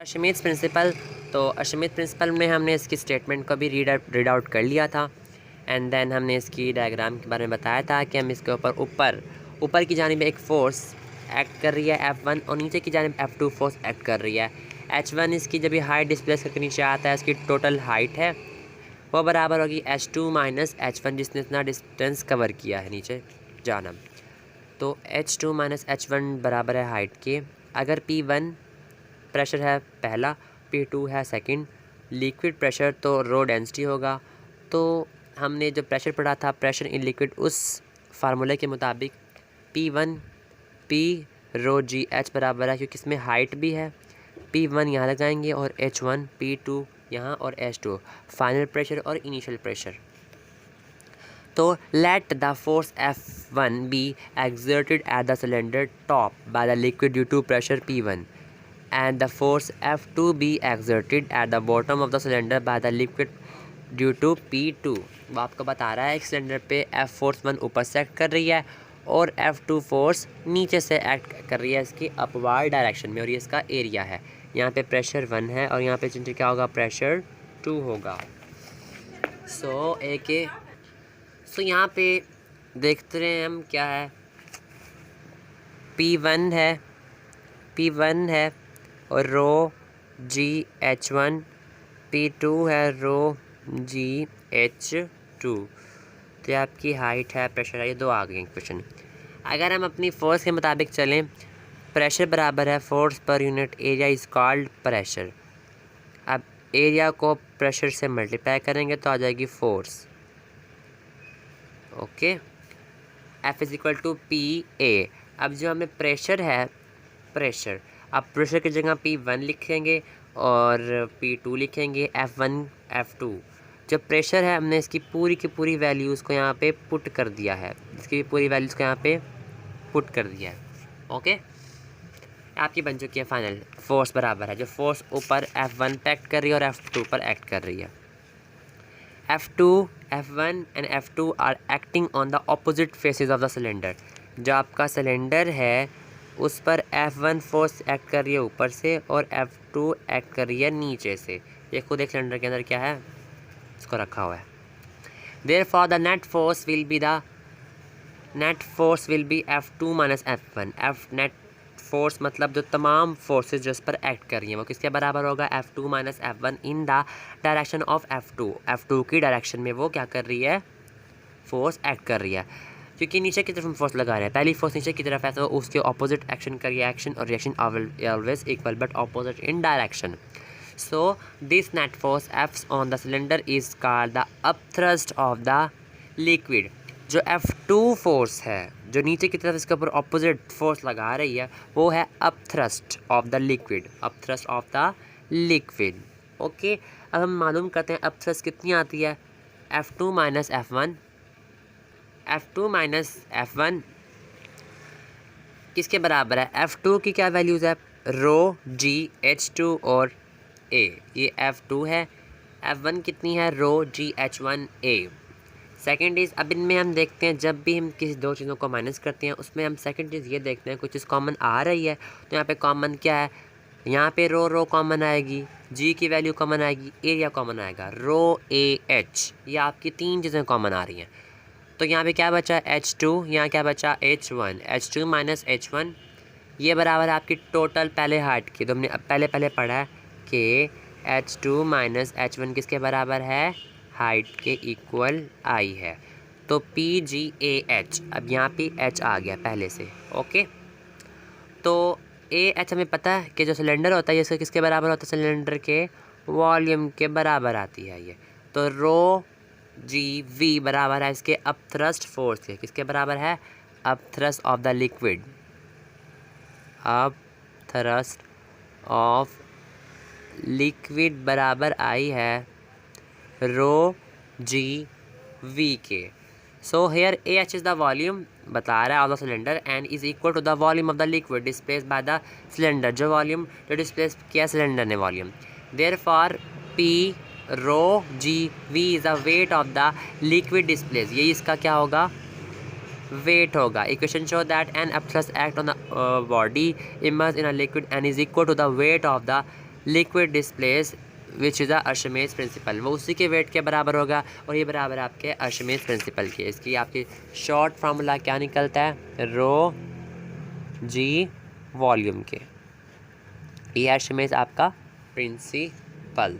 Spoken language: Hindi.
अशमीत प्रिंसिपल। तो अशमीत प्रिंसिपल में हमने इसकी स्टेटमेंट को भी रीड आउट कर लिया था एंड देन हमने इसकी डायग्राम के बारे में बताया था कि हम इसके ऊपर की जानिब एक फ़ोर्स एक्ट कर रही है F1 और नीचे की जानिब F2 फोर्स एक्ट कर रही है। H1 इसकी जब ये हाइट डिस्प्लेस करके नीचे आता है, इसकी टोटल हाइट है वो बराबर होगी H2 माइनस H1 जिसने इतना डिस्टेंस कवर किया है नीचे जाना। तो H2 माइनस H1 बराबर है हाइट के। अगर P1 प्रेशर है पहला, P2 है सेकंड, लिक्विड प्रेशर तो रो डेंसिटी होगा। तो हमने जो प्रेशर पढ़ा था, प्रेशर इन लिक्विड, उस फार्मूले के मुताबिक P1 P रो जी H बराबर है, क्योंकि इसमें हाइट भी है। P1 यहाँ लगाएंगे और H1 P2 यहाँ और H2 फाइनल प्रेशर और इनिशियल प्रेशर। तो let the force F1 be exerted at the cylinder top by the liquid due to pressure P1 and the force F2 be exerted at the bottom of the cylinder by the liquid due to P2। वो आपको बता रहा है कि सिलेंडर पे F फोर्स 1 ऊपर से एक्ट कर रही है और F2 फोर्स नीचे से एक्ट कर रही है इसकी अपवार्ड डायरेक्शन में, और ये इसका एरिया है। यहाँ पे प्रेशर 1 है और यहाँ पे चिंटू क्या होगा, प्रेशर 2 होगा। सो यहाँ पे देखते रहे हम क्या है, P1 है और रो जी H1, P2 है रो जी H2। तो आपकी हाइट है, प्रेशर है, ये दो आ गए क्वेश्चन। अगर हम अपनी फोर्स के मुताबिक चलें, प्रेशर बराबर है force per unit area is called pressure. अब एरिया को प्रेशर से मल्टीप्लाई करेंगे तो आ जाएगी force. Okay, F is equal to PA। अब जो हमें प्रेशर है, अब प्रेशर की जगह P1 लिखेंगे और P2 लिखेंगे, F1 F2। जो प्रेशर है हमने इसकी पूरी की पूरी वैल्यूज़ को यहाँ पे पुट कर दिया है, इसकी पूरी वैल्यूज़ को यहाँ पे पुट कर दिया है। ओके, आपकी बन चुकी है फाइनल। फोर्स बराबर है, जो फोर्स ऊपर F1 पे एक्ट कर रही है और F2 पर एक्ट कर रही है। F1 and F2 are acting on the opposite faces of the cylinder. जो आपका सिलेंडर है उस पर F1 फोर्स एक्ट कर रही है ऊपर से और F2 एक्ट कर रही है नीचे से। ये खुद एक सिलेंडर के अंदर क्या है, इसको रखा हुआ है। Therefore the net force will be F2 minus F1। Net force मतलब जो तमाम फोर्सेस जो इस पर एक्ट कर रही हैं वो किसके बराबर होगा, F2 minus F1 in the direction of F2 की डायरेक्शन में वो क्या कर रही है, फोर्स एक्ट कर रही है। क्योंकि नीचे की तरफ हम फोर्स लगा रहे हैं, पहली फोर्स नीचे की तरफ है तो उसके ऑपोजिट एक्शन का रिएक्शन, और reaction always equal but opposite in direction. So this net force F on the cylinder is called the upthrust of the liquid. जो F2 फोर्स है जो नीचे की तरफ इसके ऊपर ऑपोजिट फोर्स लगा रही है वो है upthrust of the liquid. Okay, अब हम मालूम करते हैं अपथ्रस्ट कितनी आती है। F2 माइनस F1 किसके बराबर है, F2 की क्या वैल्यूज़ है, रो जी H2 और A। ये F2 है। F1 कितनी है, रो जी H1 A। सेकेंड चीज़, अब इनमें हम देखते हैं जब भी हम किसी दो चीज़ों को माइनस करते हैं उसमें हम सेकेंड चीज़ ये देखते हैं कुछ चीज़ कॉमन आ रही है तो यहाँ पे कॉमन क्या है, यहाँ पे रो कॉमन आएगी, जी की वैल्यू कॉमन आएगी, एरिया कॉमन आएगा, रो AH। ये आपकी तीन चीज़ें कॉमन आ रही हैं। तो यहाँ पे क्या बचा, H2, यहाँ क्या बचा, H2 माइनस H1। ये बराबर है आपकी टोटल पहले हाइट की। तो हमने अब पहले पढ़ा है कि H2 माइनस H1 किसके बराबर है, हाइट के इक्वल आई है। तो PGAH, अब यहाँ पे H आ गया पहले से। ओके, तो AH हमें पता है कि जो सिलेंडर होता है इसका किसके बराबर होता है, सिलेंडर के वॉल्यूम के बराबर आती है ये। तो रो GV बराबर है इसके अपथ्रस्ट फोर्स के, किसके बराबर है, upthrust of the liquid, upthrust of liquid बराबर आई है रो GV के। So here AH is the volume बता रहा है of the cylinder and is equal to the volume of the liquid displaced by the cylinder. जो वॉल्यूम जो डिस्प्लेस किया सिलेंडर ने volume, therefore P rho GV is the weight of the liquid displaced. ये इसका क्या होगा, वेट होगा। Equation show that N upthrust act on the body immerse in a liquid and is equal to the weight of the liquid displace which is the Archimedes principle, वो उसी के वेट के बराबर होगा और ये बराबर आपके अर्शमेस प्रिंसिपल के। इसकी आपकी शॉर्ट फार्मूला क्या निकलता है, रो जी वॉल्यूम के। ये अर्शमेस आपका प्रिंसिपल।